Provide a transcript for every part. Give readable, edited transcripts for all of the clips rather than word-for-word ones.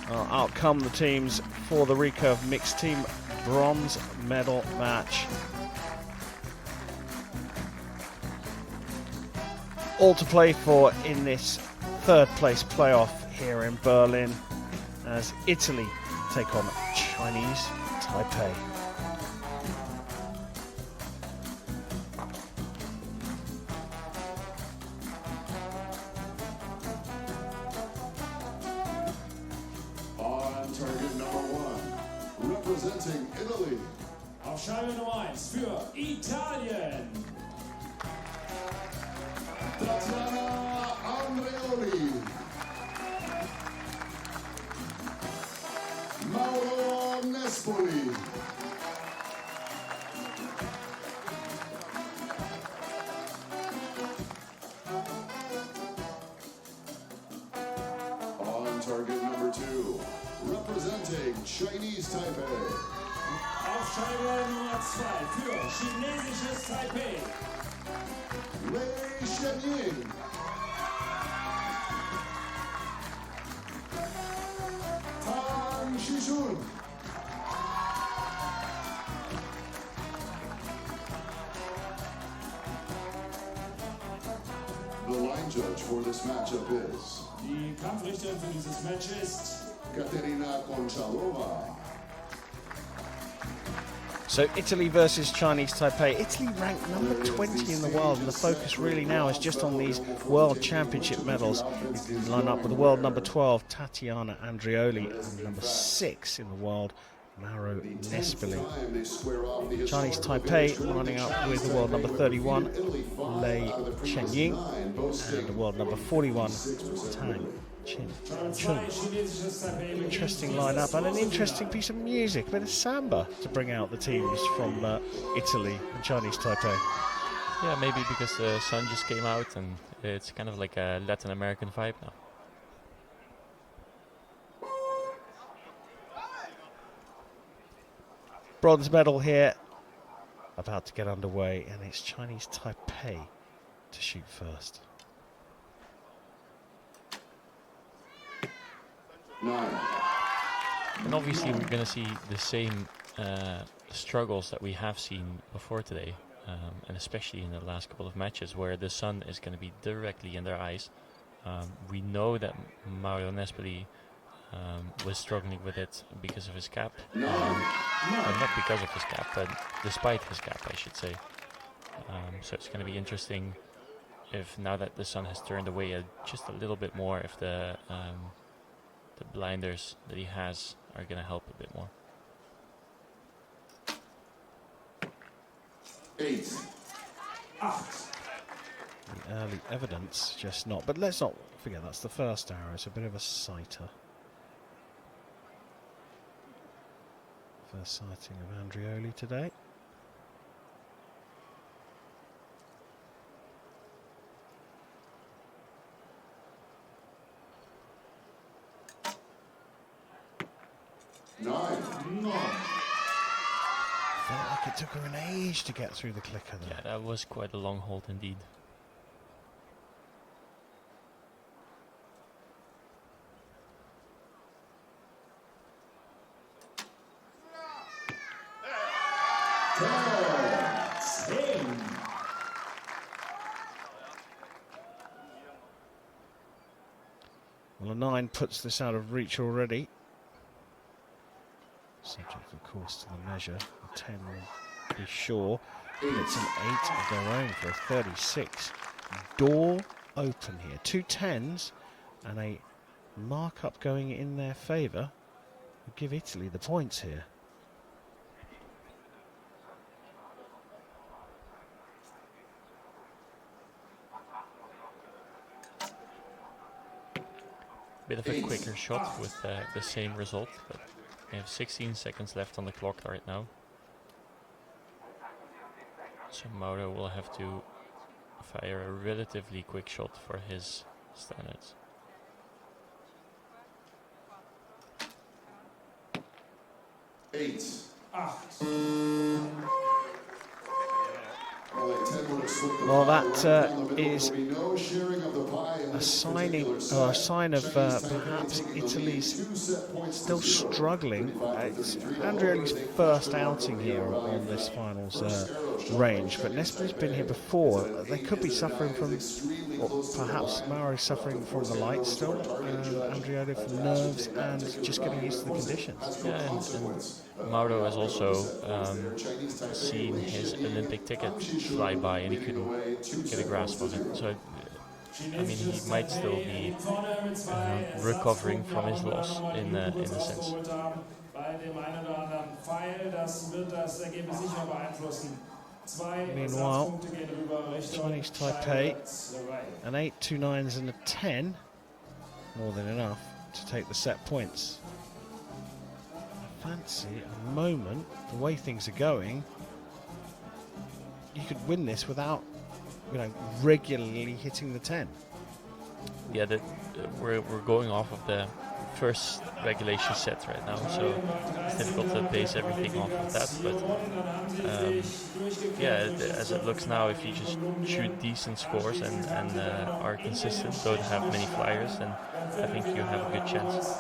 outcome the teams for the Recurve mixed team bronze medal match. All to play for in this third place playoff here in Berlin as Italy take on Chinese Taipei. On target number 1, representing Italy. Auf Scheibe Nummer 1 für Italien. Andreoli. Mauro Nespoli. On target number 2, representing Chinese Taipei. Auf Scheibe Nummer 2 für chinesisches Taipei. Lei Shenying. Tang Shishun. The line judge for this matchup is Die Kampfrichterin für dieses Match ist Katerina Konchalova. So Italy versus Chinese Taipei. Italy ranked number 20 in the world, and the focus really now is just on these World Championship medals. You can line up with the world number 12, Tatiana Andreoli, and number 6 in the world, Mauro Nespoli. Chinese Taipei lining up with the world number 31, Lei Shenying, and the world number 41, Tang Chun. Interesting lineup and an interesting piece of music, a bit of samba to bring out the teams from Italy and Chinese Taipei. Yeah, maybe because the sun just came out and it's kind of like a Latin American vibe now. Bronze medal here, about to get underway, and it's Chinese Taipei to shoot first. 9. And obviously we're going to see the same struggles that we have seen before today, and especially in the last couple of matches where the sun is going to be directly in their eyes. We know that Mauro Nespoli was struggling with it because of his cap. Well, not because of his cap, but despite his cap, I should say. So it's going to be interesting if now that the sun has turned away just a little bit more, if the blinders that he has are going to help a bit more. 8. The early evidence just not, but let's not forget that's the first arrow. It's a bit of a sighter. First sighting of Andreoli today. Felt like it took her an age to get through the clicker there. Yeah, that was quite a long hold indeed. Well, a 9 puts this out of reach already. Subject, of course, to the measure. A 10 will be sure. It's an 8 of their own for a 36. Door open here. 2 10s and a markup going in their favour would give Italy the points here. Bit of a quicker shot with the same result, but we have 16 seconds left on the clock right now. So Mauro will have to fire a relatively quick shot for his standards. 8. Well, 10 Well, that is a sign of perhaps Italy's still struggling. It's Andreoli's first outing here on this finals range, but Nespli's been here before. They could be suffering from, or perhaps Maori's suffering from the lights still, and Andreoli from nerves and just getting used to the conditions. Yeah, and Mauro has also seen his Olympic ticket fly by and he couldn't get a grasp of it. So, I mean, he might still be recovering from his loss in a sense. Meanwhile, Chinese Taipei, an 8, 2 9s and a 10, more than enough to take the set points. I fancy at the moment, the way things are going, you could win this without, regularly hitting the 10. Yeah, we're going off of the first regulation set right now, so it's difficult to base everything off of that. But yeah, as it looks now, if you just shoot decent scores and are consistent, don't have many flyers, then I think you have a good chance.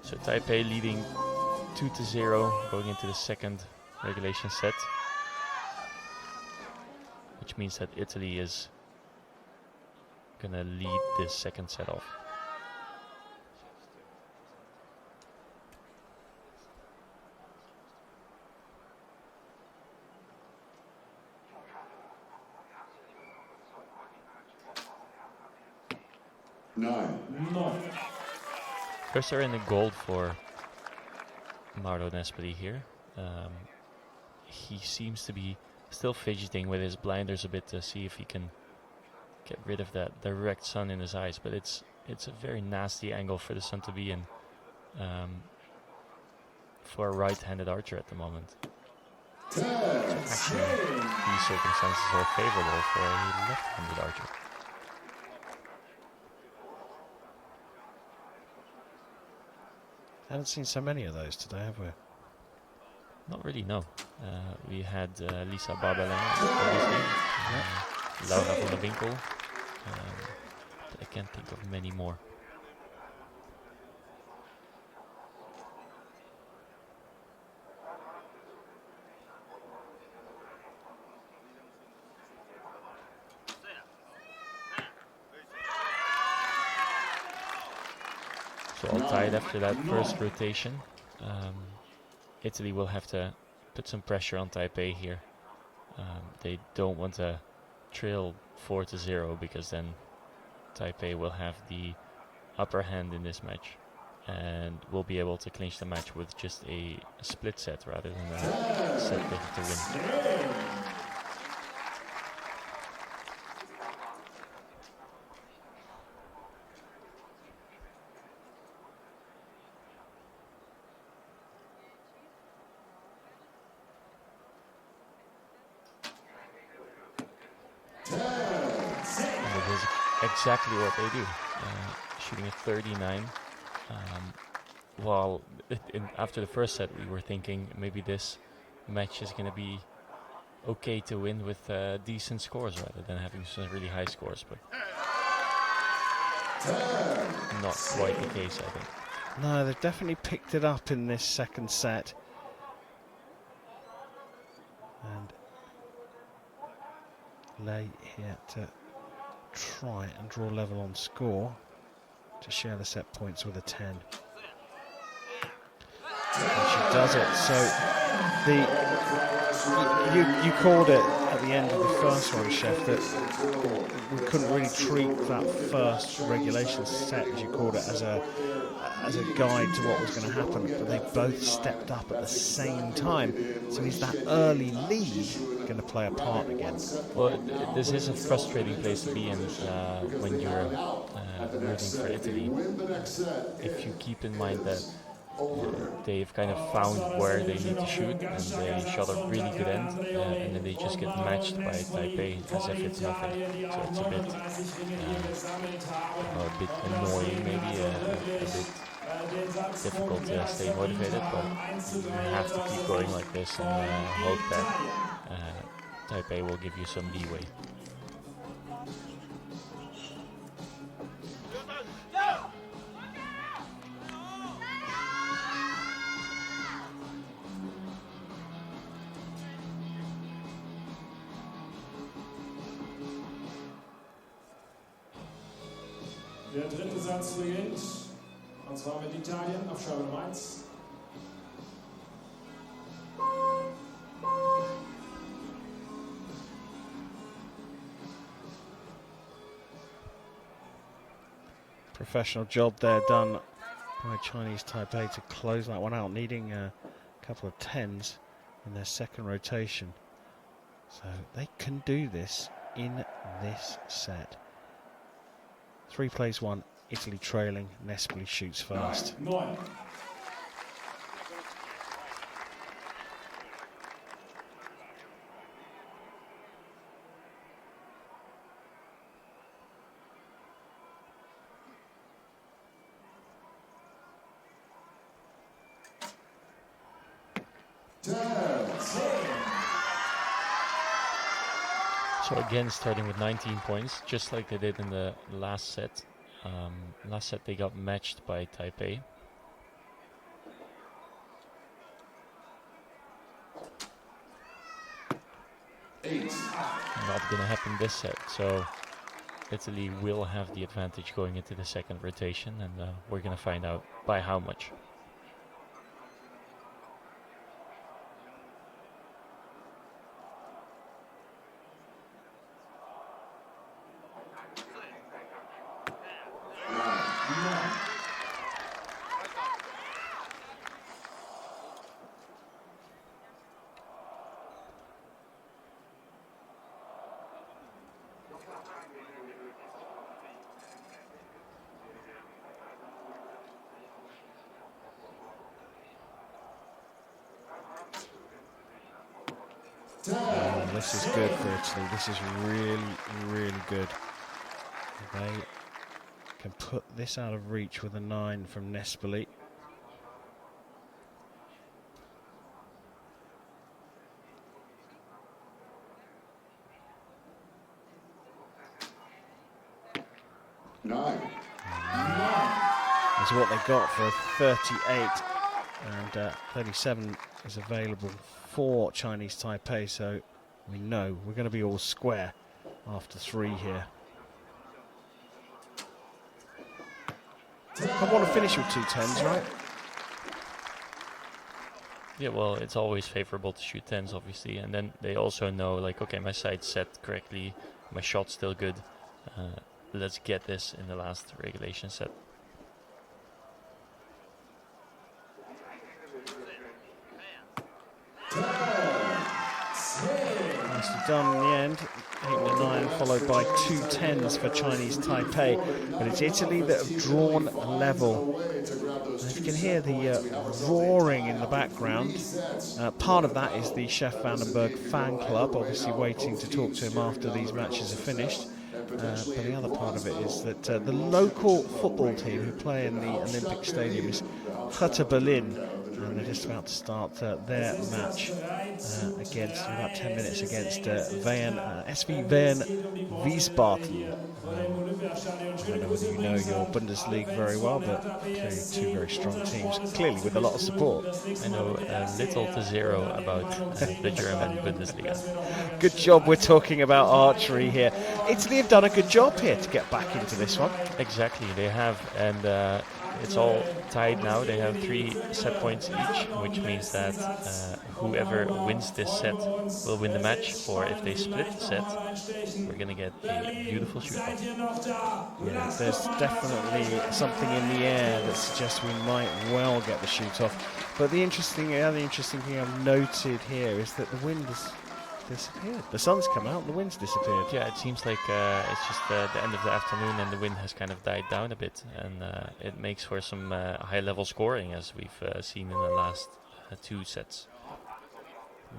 So Taipei leading 2-0 going into the second regulation set, which means that Italy is gonna lead this second set off. Nine. First are in the gold for Mauro Nespoli here. He seems to be still fidgeting with his blinders a bit to see if he can get rid of that direct sun in his eyes, but it's a very nasty angle for the sun to be in for a right-handed archer at the moment. So actually, these circumstances are favorable for a left-handed archer. Haven't seen so many of those today, have we? Not really, no. We had Lisa Barbelin, obviously. Laura van der Winkel. I can't think of many more. So all tied after that first rotation. Italy will have to put some pressure on Taipei here. They don't want to trail 4-0 because then Taipei will have the upper hand in this match and will be able to clinch the match with just a split set rather than a set they have to win. Exactly what they do, shooting a 39. While after the first set we were thinking maybe this match is going to be okay to win with decent scores rather than having some really high scores, but not quite the case, I think. No, they've definitely picked it up in this second set. And Lei here to try and draw level on score to share the set points with a 10. And she does it. So you called it at the end of the first one, Chef, that we couldn't really treat that first regulation set, as you called it, as a guide to what was going to happen, but they both stepped up at the same time. So is that early lead going to play a part again? Well, this is a frustrating place to be in when you're rooting for Italy. If you keep in mind that they've kind of found where they need to shoot, and they shot a really good end, and then they just get matched by Taipei as if it's nothing. So it's a bit annoying, maybe, a bit difficult to stay motivated, but you have to keep going like this and hope that Taipei will give you some leeway. Der dritte Satz beginnt, und zwar mit Italien auf Scheibe Nummer 1. Professional job there done by Chinese Taipei to close that one out, needing a couple of 10s in their second rotation. So they can do this in this set. 3 plays 1, Italy trailing, Nespoli shoots first. 9. So again, starting with 19 points, just like they did in the last set. Last set they got matched by Taipei. Not gonna happen this set, so Italy will have the advantage going into the second rotation, and we're gonna find out by how much. Oh, this is good for Italy. This is really, really good. They can put this out of reach with a 9 from Nespoli. Is what they got for a 38, and 37 is available for Chinese Taipei, so we know we're going to be all square after 3 here. I want to finish with 2 10s, right? Yeah, well, it's always favorable to shoot 10s, obviously, and then they also know, like, okay, my side's set correctly, my shot's still good, let's get this in the last regulation set. Nicely done in the end. 8 and a 9 followed by 2 10s for Chinese Taipei, but it's Italy that have drawn level. And if you can hear the roaring in the background, part of that is the Chef Vandenberg fan club, obviously waiting to talk to him after these matches are finished. But the other part of it is that the local football team who play in the Olympic Stadium is Hertha Berlin, and they're just about to start their match against, in about 10 minutes, against SV Wien Wiesbaden. I don't know whether you know your Bundesliga very well, but clearly two very strong teams, clearly with a lot of support. I know little to zero about the German Bundesliga. Good job we're talking about archery here. Italy have done a good job here to get back into this one. Exactly, they have, and it's all tied now. They have 3 set points each, which means that whoever wins this set will win the match, or if they split the set, we're going to get a beautiful shoot-off. Yeah, there's definitely something in the air that suggests we might well get the shoot-off. But the other interesting thing I've noted here is that the wind has disappeared. The sun's come out and the wind's disappeared. Yeah, it seems like it's just the end of the afternoon and the wind has kind of died down a bit, and it makes for some high-level scoring, as we've seen in the last 2 sets.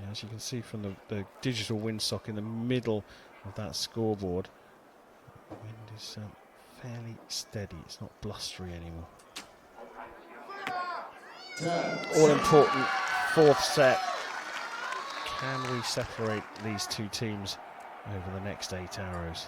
Yeah, as you can see from the digital windsock in the middle of that scoreboard, the wind is fairly steady. It's not blustery anymore. All important 4th set. Can we separate these two teams over the next 8 arrows?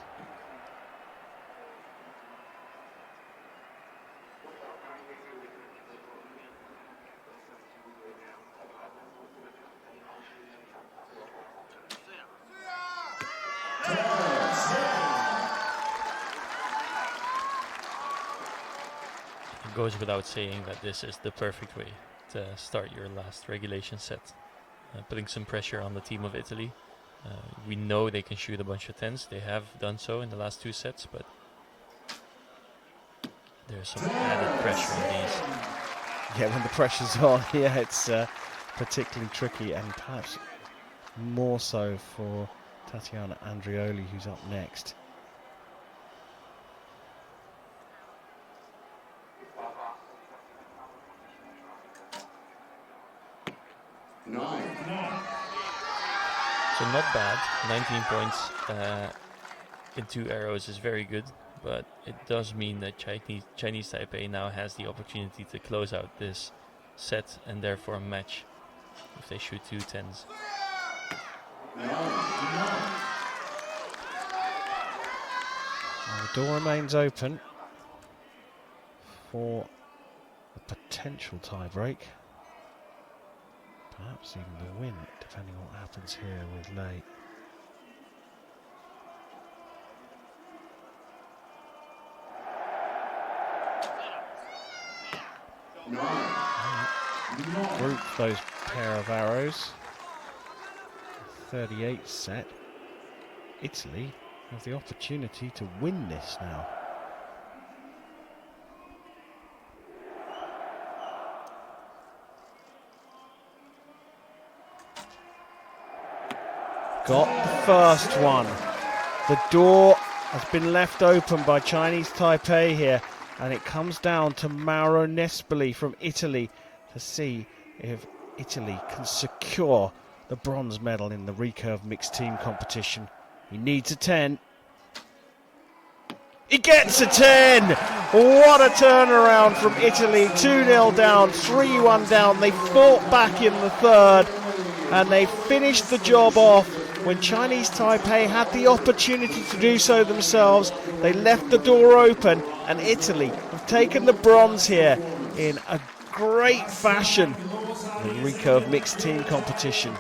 It goes without saying that this is the perfect way to start your last regulation set. Putting some pressure on the team of Italy. We know they can shoot a bunch of 10s. They have done so in the last 2 sets, but there's some added pressure on these. Yeah, when the pressure's on, yeah, it's particularly tricky, and perhaps more so for Tatiana Andrioli, who's up next. So not bad. 19 points in 2 arrows is very good, but it does mean that Chinese Taipei now has the opportunity to close out this set and therefore match if they shoot 2 10s. Well, the door remains open for a potential tie-break. Perhaps even the win, depending on what happens here with Lei. Group those pair of arrows. 38 set. Italy have the opportunity to win this now. Got the first one. The door has been left open by Chinese Taipei here, and it comes down to Mauro Nespoli from Italy to see if Italy can secure the bronze medal in the recurve mixed team competition. He needs a 10. He gets a 10! What a turnaround from Italy. 2-0 down, 3-1 down. They fought back in the 3rd, and they finished the job off when Chinese Taipei had the opportunity to do so themselves. They left the door open, and Italy have taken the bronze here in a great fashion in the recurve mixed team competition.